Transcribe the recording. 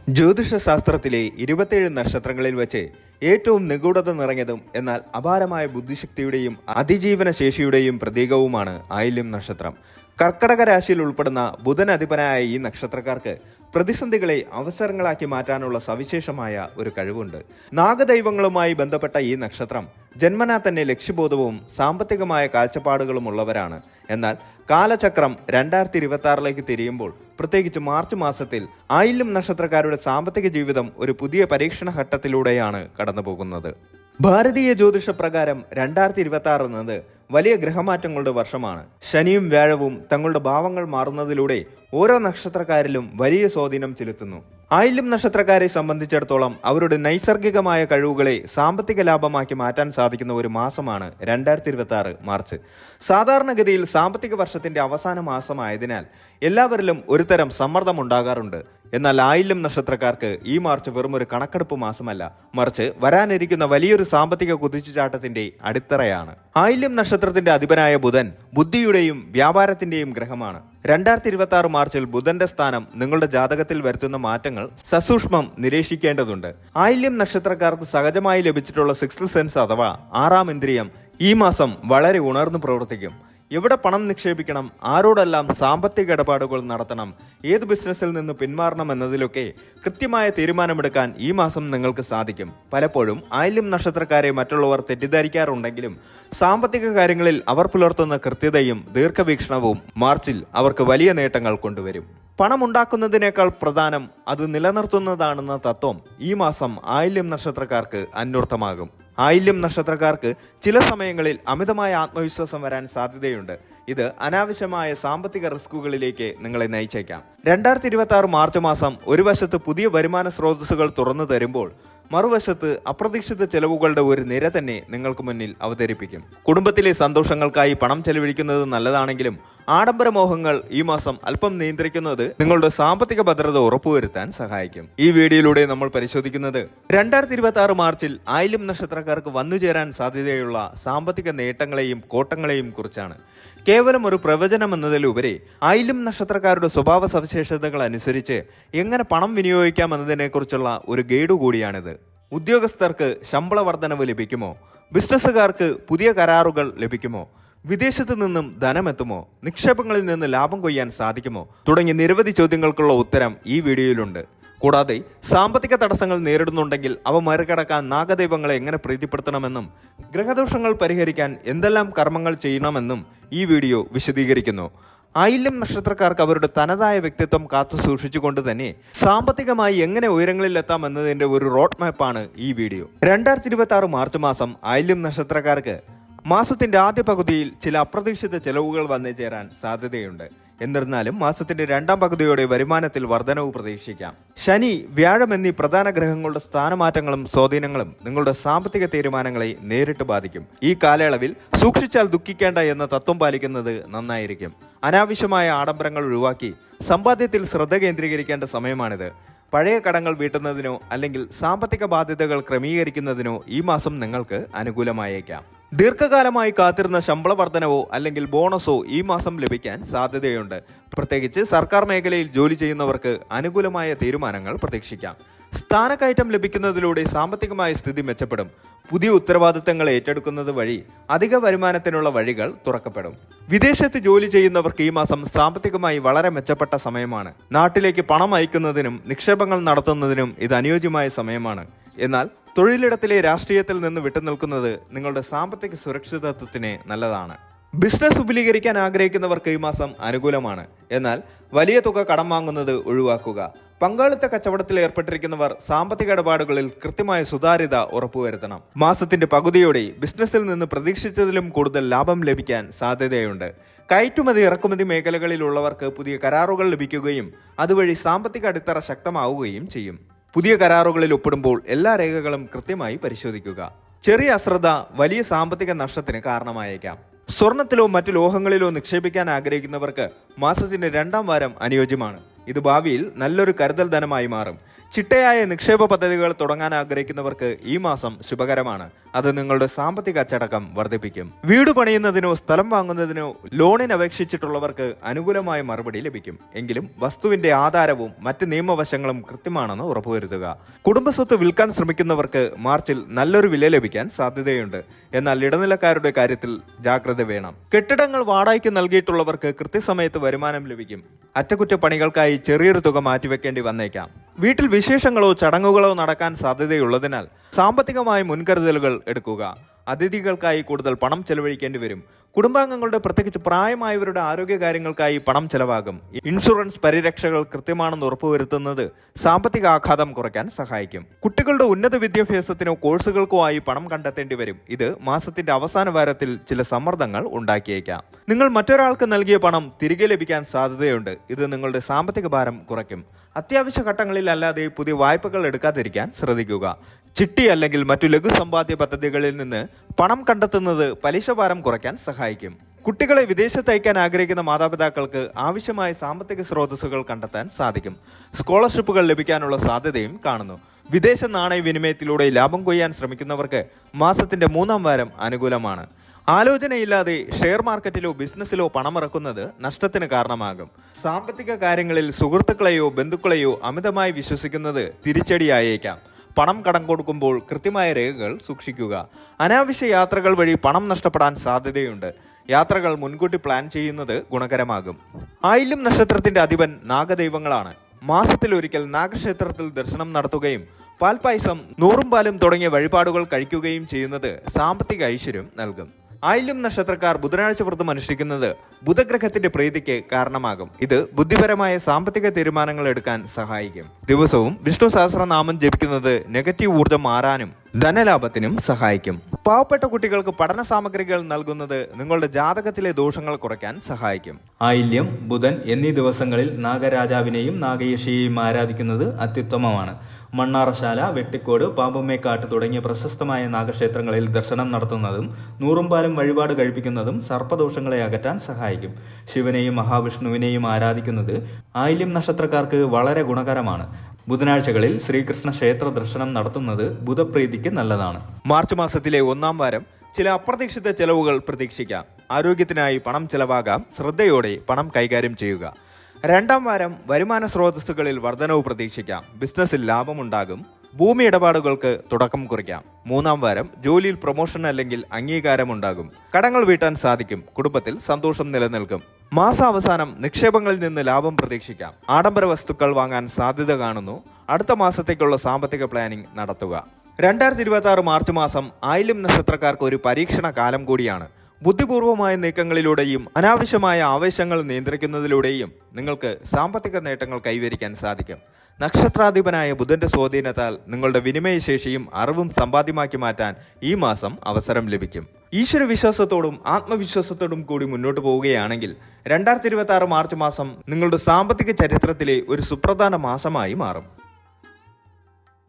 ജ്യോതിഷശാസ്ത്രത്തിലെ 27 നക്ഷത്രങ്ങളിൽ വെച്ച് ഏറ്റവും നിഗൂഢത നിറഞ്ഞതും എന്നാൽ അപാരമായ ബുദ്ധിശക്തിയുടെയും അതിജീവന ശേഷിയുടെയും പ്രതീകവുമാണ് ആയില്യം നക്ഷത്രം. കർക്കടക രാശിയിൽ ഉൾപ്പെടുന്ന ബുധൻ അധിപനായ ഈ നക്ഷത്രക്കാർക്ക് പ്രതിസന്ധികളെ അവസരങ്ങളാക്കി മാറ്റാനുള്ള സവിശേഷമായ ഒരു കഴിവുണ്ട്. നാഗദൈവങ്ങളുമായി ബന്ധപ്പെട്ട ഈ നക്ഷത്രം ജന്മനാ തന്നെ ലക്ഷ്യബോധവും സാമ്പത്തികമായ കാഴ്ചപ്പാടുകളും ഉള്ളവരാണ്. എന്നാൽ കാലചക്രം 2026 തിരിയുമ്പോൾ, പ്രത്യേകിച്ച് മാർച്ച് മാസത്തിൽ ആയില്യം നക്ഷത്രക്കാരുടെ സാമ്പത്തിക ജീവിതം ഒരു പുതിയ പരീക്ഷണ ഘട്ടത്തിലൂടെയാണ് കടന്നുപോകുന്നത്. ഭാരതീയ ജ്യോതിഷ പ്രകാരം 2026 എന്നത് വലിയ ഗ്രഹമാറ്റങ്ങളുടെ വർഷമാണ്. ശനിയും വ്യാഴവും തങ്ങളുടെ ഭാവങ്ങൾ മാറുന്നതിലൂടെ ഓരോ നക്ഷത്രക്കാരിലും വലിയ സ്വാധീനം ചെലുത്തുന്നു. ആയില്യം നക്ഷത്രക്കാരെ സംബന്ധിച്ചിടത്തോളം അവരുടെ നൈസർഗികമായ കഴിവുകളെ സാമ്പത്തിക ലാഭമാക്കി മാറ്റാൻ സാധിക്കുന്ന ഒരു മാസമാണ് 2026 മാർച്ച്. സാധാരണഗതിയിൽ സാമ്പത്തിക വർഷത്തിന്റെ അവസാന മാസമായതിനാൽ എല്ലാവരിലും ഒരുതരം സമ്മർദ്ദമുണ്ടാകാറുണ്ട്. എന്നാൽ ആയില്യം നക്ഷത്രക്കാർക്ക് ഈ മാർച്ച് വെറും ഒരു കണക്കെടുപ്പ് മാസമല്ല, മറിച്ച് വരാനിരിക്കുന്ന വലിയൊരു സാമ്പത്തിക കുതിച്ചുചാട്ടത്തിന്റെ അടിത്തറയാണ്. ആയില്യം നക്ഷത്രത്തിന്റെ അധിപനായ ബുധൻ ബുദ്ധിയുടെയും വ്യാപാരത്തിന്റെയും ഗ്രഹമാണ്. 2026 മാർച്ചിൽ ബുധന്റെ സ്ഥാനം നിങ്ങളുടെ ജാതകത്തിൽ വരുത്തുന്ന മാറ്റങ്ങൾ സസൂക്ഷ്മം നിരീക്ഷിക്കേണ്ടതുണ്ട്. ആയില്യം നക്ഷത്രക്കാർക്ക് സഹജമായി ലഭിച്ചിട്ടുള്ള സിക്സ്ത് സെൻസ് അഥവാ ആറാം ഇന്ദ്രിയം ഈ മാസം വളരെ ഉണർന്നു പ്രവർത്തിക്കും. എവിടെ പണം നിക്ഷേപിക്കണം, ആരോടെല്ലാം സാമ്പത്തിക ഇടപാടുകൾ നടത്തണം, ഏത് ബിസിനസ്സിൽ നിന്ന് പിന്മാറണം എന്നതിലൊക്കെ കൃത്യമായ തീരുമാനമെടുക്കാൻ ഈ മാസം നിങ്ങൾക്ക് സാധിക്കും. പലപ്പോഴും ആയില്യം നക്ഷത്രക്കാരെ മറ്റുള്ളവർ തെറ്റിദ്ധരിക്കാറുണ്ടെങ്കിലും സാമ്പത്തിക കാര്യങ്ങളിൽ അവർ പുലർത്തുന്ന കൃത്യതയും ദീർഘവീക്ഷണവും മാർച്ചിൽ അവർക്ക് വലിയ നേട്ടങ്ങൾ കൊണ്ടുവരും. പണം ഉണ്ടാക്കുന്നതിനേക്കാൾ പ്രധാനം അത് നിലനിർത്തുന്നതാണെന്ന തത്വം ഈ മാസം ആയില്യം നക്ഷത്രക്കാർക്ക് അന്വർത്ഥമാകും. ആയില്യം നക്ഷത്രക്കാർക്ക് ചില സമയങ്ങളിൽ അമിതമായ ആത്മവിശ്വാസം വരാൻ സാധ്യതയുണ്ട്. ഇത് അനാവശ്യമായ സാമ്പത്തിക റിസ്കുകളിലേക്ക് നിങ്ങളെ നയിച്ചേക്കാം. 2026 മാർച്ച് മാസം ഒരു വശത്ത് പുതിയ വരുമാന സ്രോതസ്സുകൾ തുറന്നു തരുമ്പോൾ, മറുവശത്ത് അപ്രതീക്ഷിത ചെലവുകളുടെ ഒരു നിര തന്നെ നിങ്ങൾക്ക് മുന്നിൽ അവതരിപ്പിക്കും. കുടുംബത്തിലെ സന്തോഷങ്ങൾക്കായി പണം ചെലവഴിക്കുന്നത് നല്ലതാണെങ്കിലും ആഡംബര മോഹങ്ങൾ ഈ മാസം അല്പം നിയന്ത്രിക്കുന്നത് നിങ്ങളുടെ സാമ്പത്തിക ഭദ്രത ഉറപ്പുവരുത്താൻ സഹായിക്കും. ഈ വീഡിയോയിലൂടെ നമ്മൾ പരിശോധിക്കുന്നത് 2026 മാർച്ചിൽ ആയില്യം നക്ഷത്രക്കാർക്ക് വന്നുചേരാൻ സാധ്യതയുള്ള സാമ്പത്തിക നേട്ടങ്ങളെയും കോട്ടങ്ങളെയും കുറിച്ചാണ്. കേവലം ഒരു പ്രവചനം എന്നതിലുപരി ആയില്യം നക്ഷത്രക്കാരുടെ സ്വഭാവ സവിശേഷതകൾ അനുസരിച്ച് എങ്ങനെ പണം വിനിയോഗിക്കാം എന്നതിനെക്കുറിച്ചുള്ള ഒരു ഗൈഡ് കൂടിയാണിത്. ഉദ്യോഗസ്ഥർക്ക് ശമ്പള വർധനവ് ലഭിക്കുമോ? ബിസിനസ്സുകാർക്ക് പുതിയ കരാറുകൾ ലഭിക്കുമോ? വിദേശത്ത് നിന്നും ധനമെത്തുമോ? നിക്ഷേപങ്ങളിൽ നിന്ന് ലാഭം കൊയ്യാൻ സാധിക്കുമോ? തുടങ്ങി നിരവധി ചോദ്യങ്ങൾക്കുള്ള ഉത്തരം ഈ വീഡിയോയിലുണ്ട്. കൂടാതെ സാമ്പത്തിക തടസ്സങ്ങൾ നേരിടുന്നുണ്ടെങ്കിൽ അവ മറികടക്കാൻ നാഗദൈവങ്ങളെ എങ്ങനെ പ്രീതിപ്പെടുത്തണമെന്നും ഗ്രഹദോഷങ്ങൾ പരിഹരിക്കാൻ എന്തെല്ലാം കർമ്മങ്ങൾ ചെയ്യണമെന്നും ഈ വീഡിയോ വിശദീകരിക്കുന്നു. ആയില്യം നക്ഷത്രക്കാർക്ക് അവരുടെ തനതായ വ്യക്തിത്വം കാത്തു സൂക്ഷിച്ചുകൊണ്ട് തന്നെ സാമ്പത്തികമായി എങ്ങനെ ഉയരങ്ങളിലെത്താം എന്നതിന്റെ ഒരു റോഡ് മാപ്പാണ് ഈ വീഡിയോ. 2026 മാർച്ച് മാസം ആയില്യം നക്ഷത്രക്കാർക്ക് മാസത്തിന്റെ ആദ്യ പകുതിയിൽ ചില അപ്രതീക്ഷിത ചെലവുകൾ വന്നു ചേരാൻ സാധ്യതയുണ്ട്. എന്നിരുന്നാലും മാസത്തിന്റെ രണ്ടാം പകുതിയോടെ വരുമാനത്തിൽ വർധനവ് പ്രതീക്ഷിക്കാം. ശനി, വ്യാഴം എന്നീ പ്രധാന ഗ്രഹങ്ങളുടെ സ്ഥാനമാറ്റങ്ങളും സ്വാധീനങ്ങളും നിങ്ങളുടെ സാമ്പത്തിക തീരുമാനങ്ങളെ നേരിട്ട് ബാധിക്കും. ഈ കാലയളവിൽ സൂക്ഷിച്ചാൽ ദുഃഖിക്കേണ്ട എന്ന തത്വം പാലിക്കുന്നത് നന്നായിരിക്കും. അനാവശ്യമായ ആഡംബരങ്ങൾ ഒഴിവാക്കി സമ്പാദ്യത്തിൽ ശ്രദ്ധ കേന്ദ്രീകരിക്കേണ്ട സമയമാണിത്. പഴയ കടങ്ങൾ വീട്ടുന്നതിനോ അല്ലെങ്കിൽ സാമ്പത്തിക ബാധ്യതകൾ ക്രമീകരിക്കുന്നതിനോ ഈ മാസം നിങ്ങൾക്ക് അനുകൂലമായേക്കാം. ദീർഘകാലമായി കാത്തിരുന്ന ശമ്പള വർധനവോ അല്ലെങ്കിൽ ബോണസോ ഈ മാസം ലഭിക്കാൻ സാധ്യതയുണ്ട്. പ്രത്യേകിച്ച് സർക്കാർ മേഖലയിൽ ജോലി ചെയ്യുന്നവർക്ക് അനുകൂലമായ തീരുമാനങ്ങൾ പ്രതീക്ഷിക്കാം. സ്ഥാനക്കയറ്റം ലഭിക്കുന്നതിലൂടെ സാമ്പത്തികമായ സ്ഥിതി മെച്ചപ്പെടും. പുതിയ ഉത്തരവാദിത്തങ്ങൾ ഏറ്റെടുക്കുന്നത് വഴി അധിക വരുമാനത്തിനുള്ള വഴികൾ തുറക്കപ്പെടും. വിദേശത്ത് ജോലി ചെയ്യുന്നവർക്ക് ഈ മാസം സാമ്പത്തികമായി വളരെ മെച്ചപ്പെട്ട സമയമാണ്. നാട്ടിലേക്ക് പണം അയക്കുന്നതിനും നിക്ഷേപങ്ങൾ നടത്തുന്നതിനും ഇത് അനുയോജ്യമായ സമയമാണ്. എന്നാൽ തൊഴിലിടത്തിലെ രാഷ്ട്രീയത്തിൽ നിന്ന് വിട്ടുനിൽക്കുന്നത് നിങ്ങളുടെ സാമ്പത്തിക സുരക്ഷിതത്വത്തിന് നല്ലതാണ്. ബിസിനസ് വിപുലീകരിക്കാൻ ആഗ്രഹിക്കുന്നവർക്ക് ഈ മാസം അനുകൂലമാണ്. എന്നാൽ വലിയ തുക കടം വാങ്ങുന്നത് ഒഴിവാക്കുക. പങ്കാളിത്ത കച്ചവടത്തിൽ ഏർപ്പെട്ടിരിക്കുന്നവർ സാമ്പത്തിക ഇടപാടുകളിൽ കൃത്യമായ സുതാര്യത ഉറപ്പുവരുത്തണം. മാസത്തിന്റെ പകുതിയോടെ ബിസിനസ്സിൽ നിന്ന് പ്രതീക്ഷിച്ചതിലും കൂടുതൽ ലാഭം ലഭിക്കാൻ സാധ്യതയുണ്ട്. കയറ്റുമതി ഇറക്കുമതി മേഖലകളിലുള്ളവർക്ക് പുതിയ കരാറുകൾ ലഭിക്കുകയും അതുവഴി സാമ്പത്തിക അടിത്തറ ശക്തമാവുകയും ചെയ്യും. പുതിയ കരാറുകളിൽ ഒപ്പിടുമ്പോൾ എല്ലാ രേഖകളും കൃത്യമായി പരിശോധിക്കുക. ചെറിയ അശ്രദ്ധ വലിയ സാമ്പത്തിക നഷ്ടത്തിന് കാരണമായേക്കാം. സ്വർണത്തിലോ മറ്റു ലോഹങ്ങളിലോ നിക്ഷേപിക്കാൻ ആഗ്രഹിക്കുന്നവർക്ക് മാസത്തിന്റെ രണ്ടാം വാരം അനുയോജ്യമാണ്. ഇത് ഭാവിയിൽ നല്ലൊരു കരുതൽ ധനമായി മാറും. ചിട്ടയായ നിക്ഷേപ പദ്ധതികൾ തുടങ്ങാൻ ആഗ്രഹിക്കുന്നവർക്ക് ഈ മാസം ശുഭകരമാണ്. അത് നിങ്ങളുടെ സാമ്പത്തിക അച്ചടക്കം വർദ്ധിപ്പിക്കും. വീട് പണിയുന്നതിനോ സ്ഥലം വാങ്ങുന്നതിനോ ലോണിന് അപേക്ഷിച്ചിട്ടുള്ളവർക്ക് അനുകൂലമായ മറുപടി ലഭിക്കും. എങ്കിലും വസ്തുവിന്റെ ആധാരവും മറ്റ് നിയമവശങ്ങളും കൃത്യമാണെന്ന് ഉറപ്പുവരുത്തുക. കുടുംബസ്വത്ത് വിൽക്കാൻ ശ്രമിക്കുന്നവർക്ക് മാർച്ചിൽ നല്ലൊരു വില ലഭിക്കാൻ സാധ്യതയുണ്ട്. എന്നാൽ ഇടനിലക്കാരുടെ കാര്യത്തിൽ ജാഗ്രത വേണം. കെട്ടിടങ്ങൾ വാടകയ്ക്ക് നൽകിയിട്ടുള്ളവർക്ക് കൃത്യസമയത്ത് വരുമാനം ലഭിക്കും. അറ്റകുറ്റപ്പണികൾക്കായി ചെറിയൊരു തുക മാറ്റിവെക്കേണ്ടി വന്നേക്കാം. വീട്ടിൽ വിശേഷങ്ങളോ ചടങ്ങുകളോ നടക്കാൻ സാധ്യതയുള്ളതിനാൽ സാമ്പത്തികമായ മുൻകരുതലുകൾ എടുക്കുക. അതിഥികൾക്കായി കൂടുതൽ പണം ചെലവഴിക്കേണ്ടി വരും. കുടുംബാംഗങ്ങളുടെ, പ്രത്യേകിച്ച് പ്രായമായവരുടെ ആരോഗ്യകാര്യങ്ങൾക്കായി പണം ചെലവാകും. ഇൻഷുറൻസ് പരിരക്ഷകൾ കൃത്യമാണെന്ന് ഉറപ്പുവരുത്തുന്നത് സാമ്പത്തിക ആഘാതം കുറയ്ക്കാൻ സഹായിക്കും. കുട്ടികളുടെ ഉന്നത വിദ്യാഭ്യാസത്തിനോ കോഴ്സുകൾക്കോ ആയി പണം കണ്ടെത്തേണ്ടി വരും. ഇത് മാസത്തിന്റെ അവസാന വാരത്തിൽ ചില സമ്മർദ്ദങ്ങൾ ഉണ്ടാക്കിയേക്കാം. നിങ്ങൾ മറ്റൊരാൾക്ക് നൽകിയ പണം തിരികെ ലഭിക്കാൻ സാധ്യതയുണ്ട്. ഇത് നിങ്ങളുടെ സാമ്പത്തിക ഭാരം കുറയ്ക്കും. അത്യാവശ്യ ഘട്ടങ്ങളിൽ അല്ലാതെ പുതിയ വായ്പകൾ എടുക്കാതിരിക്കാൻ ശ്രദ്ധിക്കുക. ചിട്ടി അല്ലെങ്കിൽ മറ്റു ലഘു സമ്പാദ്യ പദ്ധതികളിൽ നിന്ന് പണം കണ്ടെത്തുന്നത് പലിശ ഭാരം കുറയ്ക്കാൻ സഹായിക്കും. കുട്ടികളെ വിദേശത്ത് അയക്കാൻ ആഗ്രഹിക്കുന്ന മാതാപിതാക്കൾക്ക് ആവശ്യമായ സാമ്പത്തിക സ്രോതസ്സുകൾ കണ്ടെത്താൻ സാധിക്കും. സ്കോളർഷിപ്പുകൾ ലഭിക്കാനുള്ള സാധ്യതയും കാണുന്നു. വിദേശ നാണയ വിനിമയത്തിലൂടെ ലാഭം കൊയ്യാൻ ശ്രമിക്കുന്നവർക്ക് മാസത്തിന്റെ 3-ാം വാരം അനുകൂലമാണ്. ആലോചനയില്ലാതെ ഷെയർ മാർക്കറ്റിലോ ബിസിനസ്സിലോ പണമിറക്കുന്നത് നഷ്ടത്തിന് കാരണമാകും. സാമ്പത്തിക കാര്യങ്ങളിൽ സുഹൃത്തുക്കളെയോ ബന്ധുക്കളെയോ അമിതമായി വിശ്വസിക്കുന്നത് തിരിച്ചടിയായേക്കാം. പണം കടം കൊടുക്കുമ്പോൾ കൃത്യമായ രേഖകൾ സൂക്ഷിക്കുക. അനാവശ്യ യാത്രകൾ വഴി പണം നഷ്ടപ്പെടാൻ സാധ്യതയുണ്ട്. യാത്രകൾ മുൻകൂട്ടി പ്ലാൻ ചെയ്യുന്നത് ഗുണകരമാകും. ആയില്യം നക്ഷത്രത്തിന്റെ അധിപൻ നാഗദൈവങ്ങളാണ്. മാസത്തിൽ ഒരിക്കൽ നാഗക്ഷേത്രത്തിൽ ദർശനം നടത്തുകയും പാൽപ്പായസം, നൂറും പാലും തുടങ്ങിയ വഴിപാടുകൾ കഴിക്കുകയും ചെയ്യുന്നത് സാമ്പത്തിക ഐശ്വര്യം നൽകും. ആയില്യം നക്ഷത്രക്കാർ ബുധനാഴ്ച വ്രതം അനുഷ്ഠിക്കുന്നത് ബുധഗ്രഹത്തിന്റെ പ്രീതിക്ക് കാരണമാകും. ഇത് ബുദ്ധിപരമായ സാമ്പത്തിക തീരുമാനങ്ങൾ എടുക്കാൻ സഹായിക്കും. ദിവസവും വിഷ്ണു സഹസ്രനാമം ജപിക്കുന്നത് നെഗറ്റീവ് ഊർജ്ജം മാറാനും ധനലാഭത്തിനും സഹായിക്കും. പാവപ്പെട്ട കുട്ടികൾക്ക് പഠന സാമഗ്രികൾ നൽകുന്നത് നിങ്ങളുടെ ജാതകത്തിലെ ദോഷങ്ങൾ കുറയ്ക്കാൻ സഹായിക്കും. ആയില്യം, ബുധൻ എന്നീ ദിവസങ്ങളിൽ നാഗരാജാവിനെയും നാഗയക്ഷിയെയും ആരാധിക്കുന്നത് അത്യുത്തമമാണ്. മണ്ണാറശാല, വെട്ടിക്കോട്, പാമ്പുമേക്കാട്ട് തുടങ്ങിയ പ്രശസ്തമായ നാഗക്ഷേത്രങ്ങളിൽ ദർശനം നടത്തുന്നതും നൂറും പാലും വഴിപാട് കഴിപ്പിക്കുന്നതും സർപ്പദോഷങ്ങളെ അകറ്റാൻ സഹായിക്കും. ശിവനെയും മഹാവിഷ്ണുവിനെയും ആരാധിക്കുന്നത് ആയില്യം നക്ഷത്രക്കാർക്ക് വളരെ ഗുണകരമാണ്. ബുധനാഴ്ചകളിൽ ശ്രീകൃഷ്ണ ക്ഷേത്ര ദർശനം നടത്തുന്നത് ബുധപ്രീതിക്ക് നല്ലതാണ്. മാർച്ച് മാസത്തിലെ 1-ാം വാരം ചില അപ്രതീക്ഷിത ചെലവുകൾ പ്രതീക്ഷിക്കാം. ആരോഗ്യത്തിനായി പണം ചെലവാകാം. ശ്രദ്ധയോടെ പണം കൈകാര്യം ചെയ്യുക. 2-ാം വാരം വരുമാന സ്രോതസ്സുകളിൽ വർധനവ് പ്രതീക്ഷിക്കാം. ബിസിനസ്സിൽ ലാഭമുണ്ടാകും. ഭൂമി ഇടപാടുകൾക്ക് തുടക്കം കുറിക്കാം. 3-ാം വാരം ജോലിയിൽ പ്രൊമോഷൻ അല്ലെങ്കിൽ അംഗീകാരമുണ്ടാകും. കടങ്ങൾ വീട്ടാൻ സാധിക്കും. കുടുംബത്തിൽ സന്തോഷം നിലനിൽക്കും. മാസാവസാനം നിക്ഷേപങ്ങളിൽ നിന്ന് ലാഭം പ്രതീക്ഷിക്കാം. ആഡംബര വസ്തുക്കൾ വാങ്ങാൻ സാധ്യത കാണുന്നു. അടുത്ത മാസത്തേക്കുള്ള സാമ്പത്തിക പ്ലാനിംഗ് നടത്തുക. 2026 മാർച്ച് മാസം ആയില്യം നക്ഷത്രക്കാർക്ക് ഒരു പരീക്ഷണ കാലം കൂടിയാണ്. ബുദ്ധിപൂർവമായ നീക്കങ്ങളിലൂടെയും അനാവശ്യമായ ആവേശങ്ങൾ നിയന്ത്രിക്കുന്നതിലൂടെയും നിങ്ങൾക്ക് സാമ്പത്തിക നേട്ടങ്ങൾ കൈവരിക്കാൻ സാധിക്കും. നക്ഷത്രാധിപനായ ബുധന്റെ സ്വാധീനത്താൽ നിങ്ങളുടെ വിനിമയശേഷിയും അറിവും സമ്പാദ്യമാക്കി മാറ്റാൻ ഈ മാസം അവസരം ലഭിക്കും. ഈശ്വരവിശ്വാസത്തോടും ആത്മവിശ്വാസത്തോടും കൂടി മുന്നോട്ട് പോവുകയാണെങ്കിൽ 2026 മാർച്ച് മാസം നിങ്ങളുടെ സാമ്പത്തിക ചരിത്രത്തിലെ ഒരു സുപ്രധാന മാസമായി മാറും.